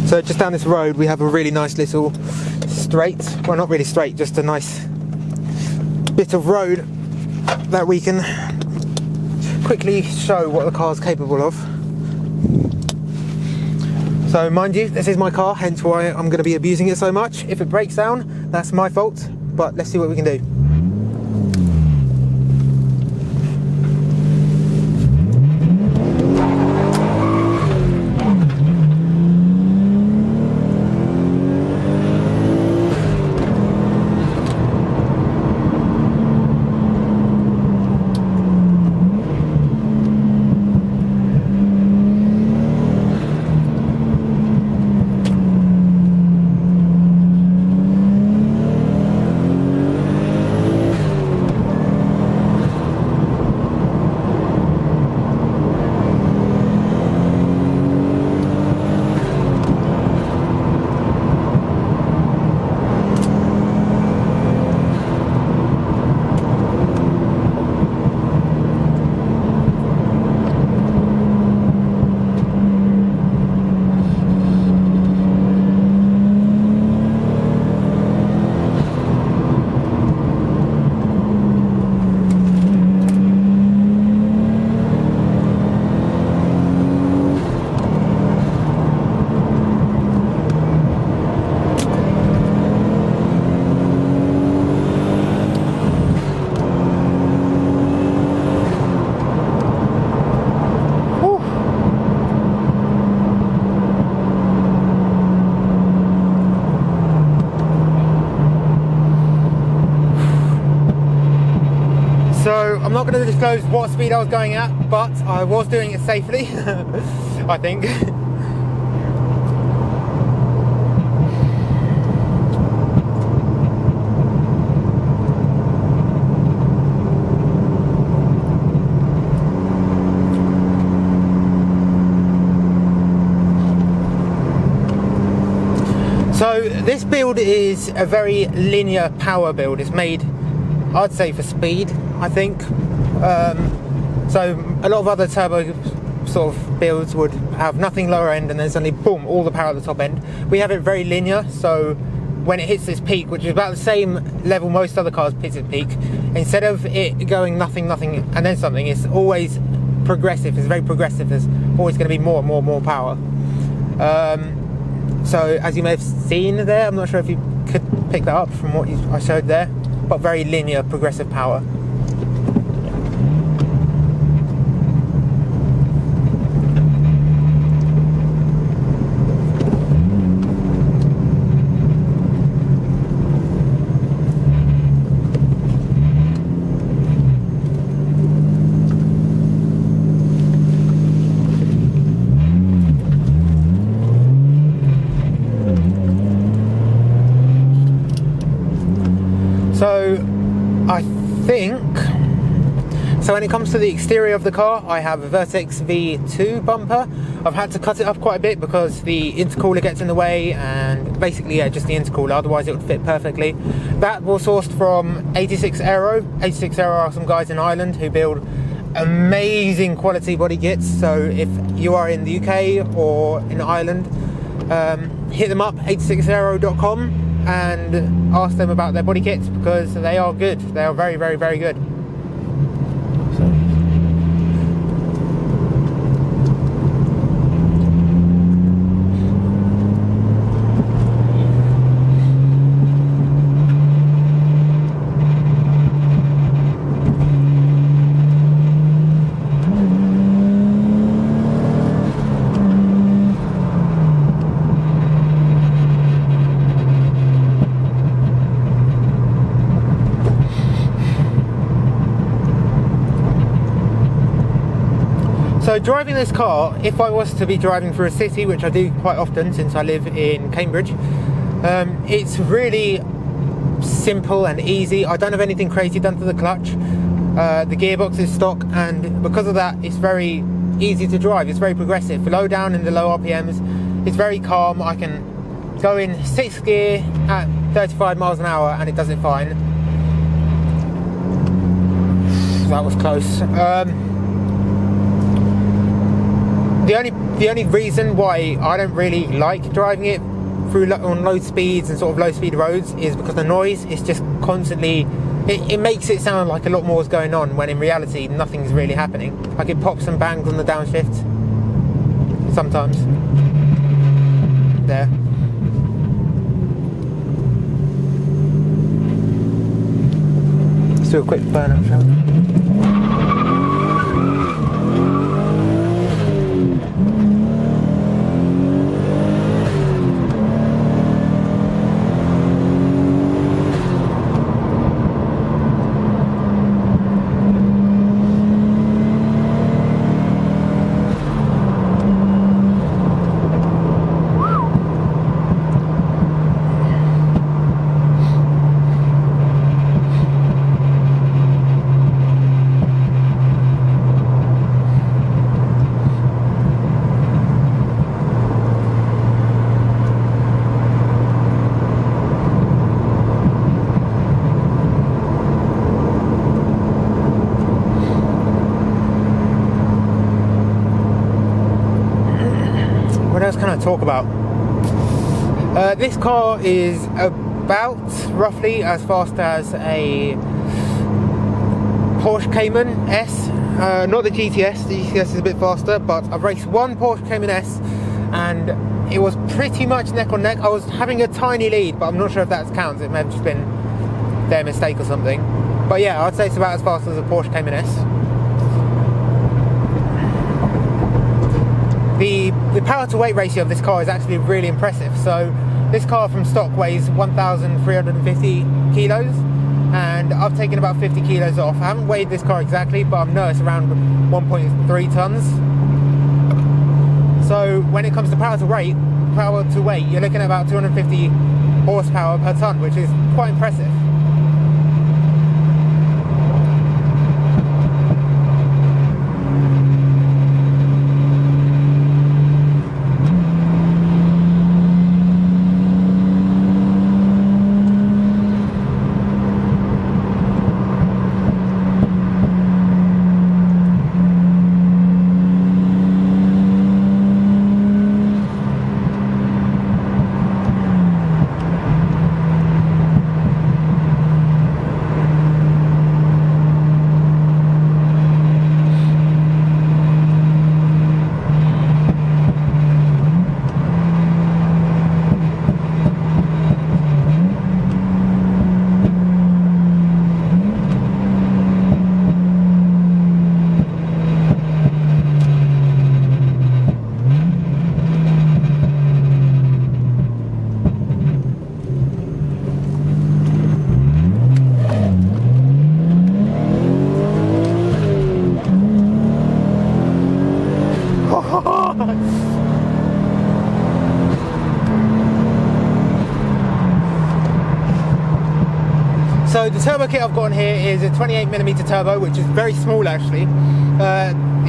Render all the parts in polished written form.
So just down this road we have a really nice little straight, well not really straight, just a nice bit of road that we can quickly show what the car's capable of. So mind you, this is my car, hence why I'm going to be abusing it so much. If it breaks down, that's my fault, but let's see what we can do. So I'm not going to disclose what speed I was going at, but I was doing it safely, I think. So this build is a very linear power build. It's made, I'd say, for speed, I think. So a lot of other turbo sort of builds would have nothing lower end and then suddenly boom, all the power at the top end. We have it very linear, so when it hits this peak, which is about the same level most other cars hit its peak, instead of it going nothing and then something, it's always progressive. It's very progressive. There's always going to be more and more power. So as you may have seen there, I'm not sure if you could pick that up from what I showed there, but very linear progressive power. So I think, so when it comes to the exterior of the car, I have a Vertex V2 bumper. I've had to cut it up quite a bit because the intercooler gets in the way, and basically, yeah, just the intercooler, otherwise it would fit perfectly. That was sourced from 86 Aero. 86 Aero are some guys in Ireland who build amazing quality body kits. So if you are in the UK or in Ireland, hit them up, 86aero.com, and ask them about their body kits because they are good. They are very good. So driving this car, if I was to be driving through a city, which I do quite often since I live in Cambridge, it's really simple and easy. I don't have anything crazy done to the clutch. The gearbox is stock, and because of that, it's very easy to drive. It's very progressive. Low down in the low RPMs, it's very calm. I can go in 6th gear at 35 miles an hour and it does it fine. That was close. the only reason why I don't really like driving it through on low speeds and sort of low speed roads is because the noise is just constantly. It makes it sound like a lot more is going on when in reality nothing's really happening. Like it pops and bangs on the downshift sometimes. There. Let's do a quick burn up, shall we? What else can I talk about? This car is about roughly as fast as a Porsche Cayman S. Not the GTS, the GTS is a bit faster, but I've raced one Porsche Cayman S and it was pretty much neck on neck. I was having a tiny lead, but I'm not sure if that counts. It may have just been their mistake or something. But yeah, I'd say it's about as fast as a Porsche Cayman S. The power to weight ratio of this car is actually really impressive. So this car from stock weighs 1,350 kilos and I've taken about 50 kilos off. I haven't weighed this car exactly, but I know it's around 1.3 tons. So when it comes to power to weight, you're looking at about 250 horsepower per ton, which is quite impressive. So the turbo kit I've got on here is a 28mm turbo, which is very small actually.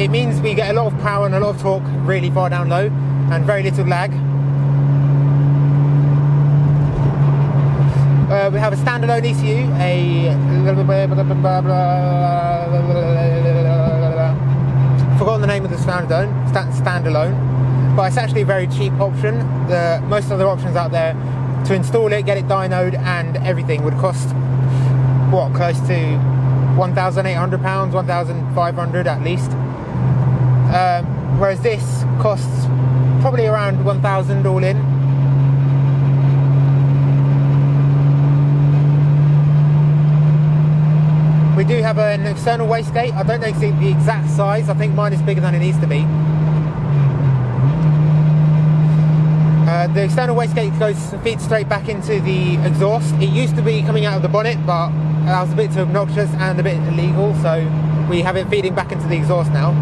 It means we get a lot of power and a lot of torque really far down low and very little lag. We have a standalone ECU, forgotten the name of the standalone, but it's actually a very cheap option. Most other options out there to install it, get it dynoed and everything would cost what, close to £1,800, 1,500 at least. Whereas this costs probably around 1,000 all in. We do have an external wastegate. I don't know the exact size. I think mine is bigger than it needs to be. The external wastegate feeds straight back into the exhaust. It used to be coming out of the bonnet, but that was a bit too obnoxious and a bit illegal, so we have it feeding back into the exhaust now.